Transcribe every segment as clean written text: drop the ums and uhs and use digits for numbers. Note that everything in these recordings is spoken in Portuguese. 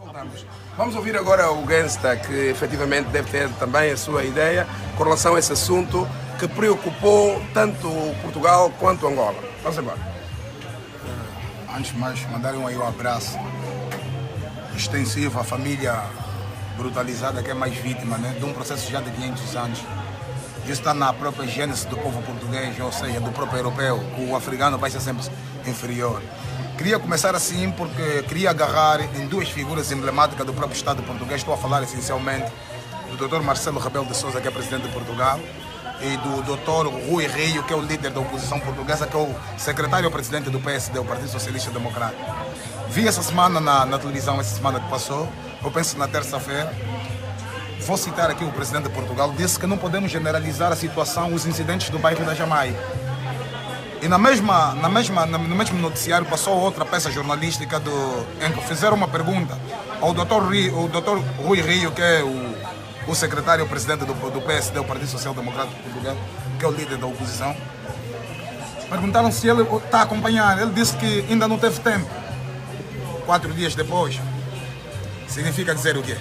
Voltamos. Vamos ouvir agora o Gangsta, que efetivamente deve ter também a sua ideia com relação a esse assunto que preocupou tanto Portugal quanto Angola. Vamos embora. Antes de mais, mandarem aí um abraço extensivo à família brutalizada que é mais vítima, né, de um processo já de 500 anos. Isso está na própria gênese do povo português, ou seja, do próprio europeu, que o africano vai ser sempre inferior. Queria começar assim porque queria agarrar em duas figuras emblemáticas do próprio Estado português. Estou a falar essencialmente do Dr. Marcelo Rebelo de Sousa, que é presidente de Portugal, e do Dr. Rui Rio, que é o líder da oposição portuguesa, que é o secretário-presidente do PSD, o Partido Socialista Democrático. Vi essa semana na televisão, essa semana que passou, eu penso na terça-feira. Vou citar aqui o presidente de Portugal, disse que não podemos generalizar a situação, os incidentes do bairro da Jamaica. E no mesmo noticiário passou outra peça jornalística em que fizeram uma pergunta ao Dr. Rui Rio, que é o secretário-presidente do PSD, o Partido Social Democrático Português, que é o líder da oposição. Perguntaram se ele está a acompanhar. Ele disse que ainda não teve tempo. 4 dias depois. Significa dizer o quê?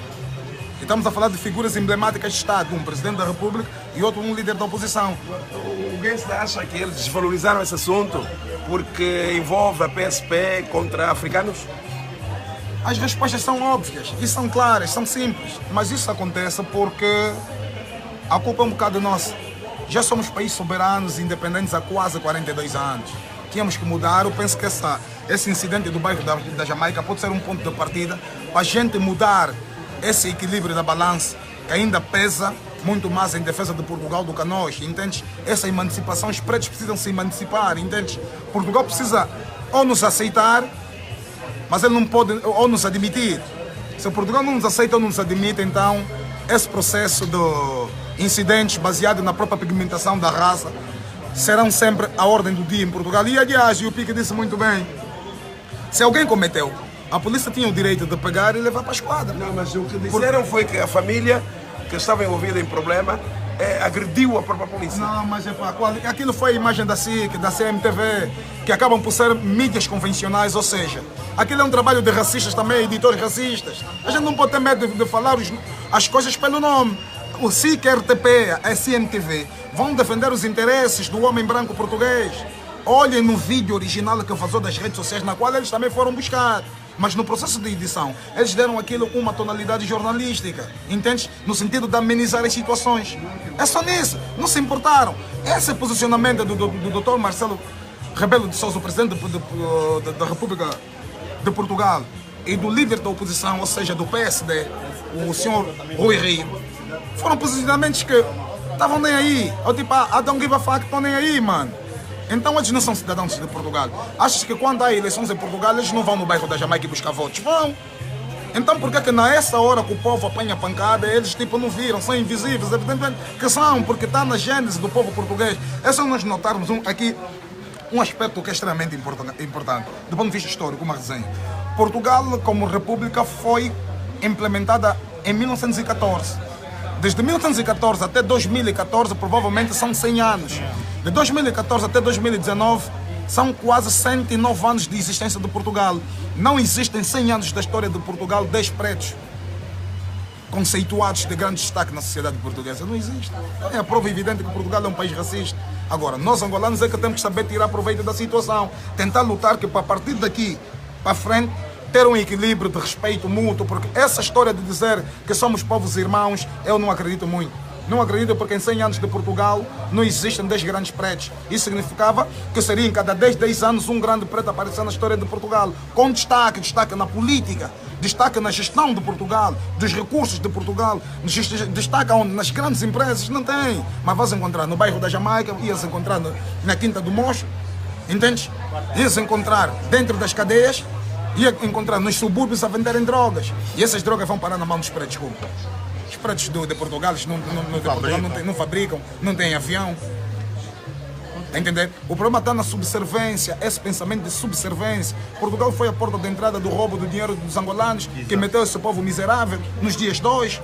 Estamos a falar de figuras emblemáticas de Estado, um presidente da República e outro um líder da oposição. O Gangsta acha que eles desvalorizaram esse assunto porque envolve a PSP contra africanos? As respostas são óbvias e são claras, são simples. Mas isso acontece porque a culpa é um bocado nossa. Já somos países soberanos e independentes há quase 42 anos. Tínhamos que mudar. Eu penso que esse incidente do bairro da Jamaica pode ser um ponto de partida para a gente mudar esse equilíbrio da balança, que ainda pesa muito mais em defesa de Portugal do que a nós, entende? Essa emancipação, os pretos precisam se emancipar, entende? Portugal precisa ou nos aceitar, mas ele não pode ou nos admitir. Se Portugal não nos aceita ou não nos admite, então esse processo de incidentes baseados na própria pigmentação da raça serão sempre a ordem do dia em Portugal. E aliás, o Pique disse muito bem, se alguém cometeu, a polícia tinha o direito de pegar e levar para a esquadra. Não, mas o que disseram foi que a família que estava envolvida em problema agrediu a própria polícia. Não, mas aquilo foi a imagem da SIC, da CMTV, que acabam por ser mídias convencionais, ou seja, aquilo é um trabalho de racistas também, editores racistas. A gente não pode ter medo de falar as coisas pelo nome. O SIC, a RTP, a CMTV vão defender os interesses do homem branco português. Olhem no vídeo original que vazou das redes sociais, na qual eles também foram buscar. Mas no processo de edição, eles deram aquilo uma tonalidade jornalística, entende? No sentido de amenizar as situações. É só nisso, não se importaram. Esse posicionamento do Dr. Marcelo Rebelo de Sousa, o presidente da República de Portugal, e do líder da oposição, ou seja, do PSD, o senhor Rui Rio, foram posicionamentos que estavam nem aí. Ou tipo, I don't give a fuck, estão nem aí, mano. Então eles não são cidadãos de Portugal. Achas que quando há eleições em Portugal eles não vão no bairro da Jamaica buscar votos? Vão! Então por que nessa hora que o povo apanha pancada eles tipo não viram, são invisíveis? Evidentemente que são, porque está na gênese do povo português. É só nós notarmos aqui um aspecto que é extremamente importante do ponto de vista histórico, uma resenha. Portugal como república foi implementada em 1914. Desde 1914 até 2014 provavelmente são 100 anos. De 2014 até 2019 são quase 109 anos de existência de Portugal. Não existem 100 anos da história de Portugal 10 pretos conceituados de grande destaque na sociedade portuguesa. Não existe. É a prova evidente que Portugal é um país racista. Agora, nós angolanos é que temos que saber tirar proveito da situação. Tentar lutar que para partir daqui para frente ter um equilíbrio de respeito mútuo, porque essa história de dizer que somos povos irmãos, eu não acredito muito. Não acredito porque em 100 anos de Portugal não existem 10 grandes pretos. Isso significava que seria em cada 10 anos um grande preto aparecer na história de Portugal. Com destaque na política, destaque na gestão de Portugal, dos recursos de Portugal, destaque nas grandes empresas, não tem. Mas vais encontrar no bairro da Jamaica, ias encontrar na Quinta do Mocho, entendes? Ias encontrar dentro das cadeias, ia encontrar nos subúrbios a venderem drogas. E essas drogas vão parar na mão dos pretos. Os pretos de Portugal não fabricam, não têm avião. Está a entender? O problema está na subservência, esse pensamento de subservência. Portugal foi a porta de entrada do roubo do dinheiro dos angolanos, que meteu esse povo miserável nos dias 2.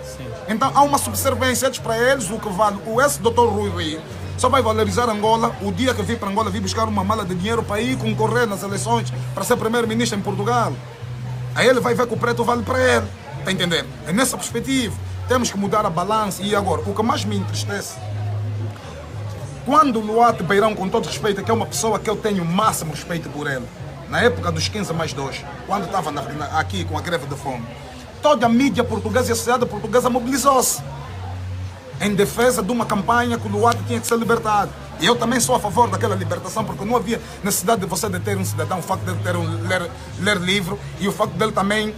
Então há uma subservência. Para eles, o que vale, esse Dr. Rui Rio só vai valorizar Angola o dia que vir para Angola, vir buscar uma mala de dinheiro para ir concorrer nas eleições, para ser primeiro-ministro em Portugal. Aí ele vai ver que o preto vale para ele. Está entendendo? É nessa perspectiva. Temos que mudar a balança. E agora, o que mais me entristece, quando o Luate Beirão, com todo respeito, que é uma pessoa que eu tenho o máximo respeito por ele, na época dos 15+2, quando estava aqui com a greve de fome, toda a mídia portuguesa e a sociedade portuguesa mobilizou-se em defesa de uma campanha que o Luate tinha que ser libertado. E eu também sou a favor daquela libertação, porque não havia necessidade de você deter um cidadão, o facto de ele ter ler livro e o facto dele também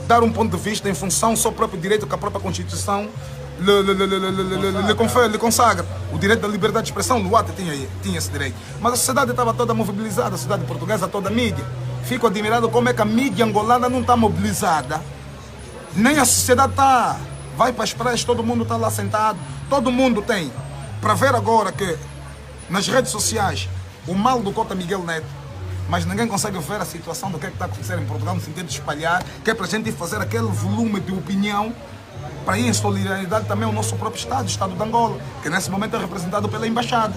dar um ponto de vista em função do seu próprio direito que a própria Constituição lhe consagra. O direito da liberdade de expressão, o Luate tinha esse direito. Mas a sociedade estava toda mobilizada, a sociedade portuguesa, toda a mídia. Fico admirado como é que a mídia angolana não está mobilizada. Nem a sociedade está. Vai para as praias, todo mundo está lá sentado, todo mundo tem. Para ver agora que nas redes sociais o mal do Cota Miguel Neto, mas ninguém consegue ver a situação do que é que está acontecendo em Portugal no sentido de espalhar, que é para a gente ir fazer aquele volume de opinião para ir em solidariedade também ao nosso próprio Estado, o Estado de Angola, que nesse momento é representado pela Embaixada.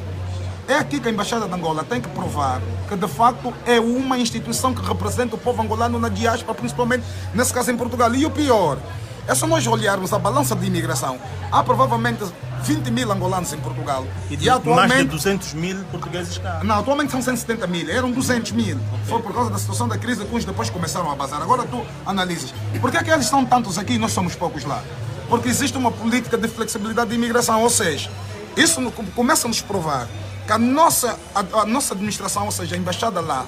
É aqui que a Embaixada de Angola tem que provar que de facto é uma instituição que representa o povo angolano na diáspora, principalmente nesse caso em Portugal. E o pior é só nós olharmos a balança de imigração. Há provavelmente 20 mil angolanos em Portugal. E atualmente, mais de 200 mil portugueses cá. Não, atualmente são 170 mil. Eram 200 mil. Okay. Foi por causa da situação da crise que uns depois começaram a bazar. Agora tu analisas. Por que é que eles são tantos aqui e nós somos poucos lá? Porque existe uma política de flexibilidade de imigração. Ou seja, isso começa a nos provar que a nossa administração, ou seja, a embaixada lá,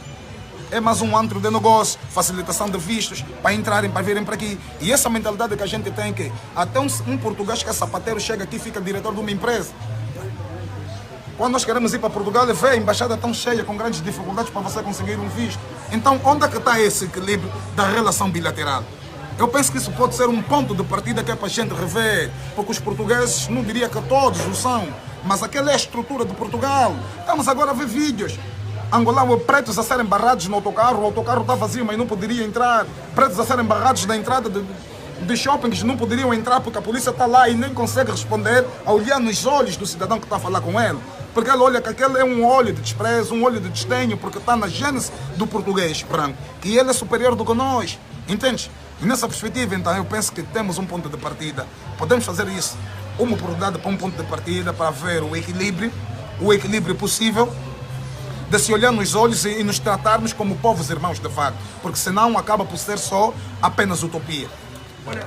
é mais um antro de negócio, facilitação de vistos para entrarem, para virem para aqui. E essa mentalidade que a gente tem, que até um português que é sapateiro chega aqui e fica diretor de uma empresa. Quando nós queremos ir para Portugal, vê a embaixada tão cheia, com grandes dificuldades para você conseguir um visto. Então, onde é que está esse equilíbrio da relação bilateral? Eu penso que isso pode ser um ponto de partida que é para a gente rever, porque os portugueses, não diria que todos o são, mas aquela é a estrutura de Portugal. Estamos agora a ver vídeos. Angolano, pretos a serem barrados no autocarro, o autocarro está vazio, mas não poderia entrar. Pretos a serem barrados na entrada de shoppings, não poderiam entrar porque a polícia está lá e nem consegue responder a olhar nos olhos do cidadão que está a falar com ele. Porque ele olha que aquele é um olho de desprezo, um olho de desdenho, porque está na gênese do português branco, que ele é superior do que nós. Entende? E nessa perspectiva, então, eu penso que temos um ponto de partida. Podemos fazer isso, uma oportunidade para um ponto de partida, para ver o equilíbrio possível, de se olhar nos olhos e nos tratarmos como povos irmãos de facto, porque senão acaba por ser só apenas utopia. Olha,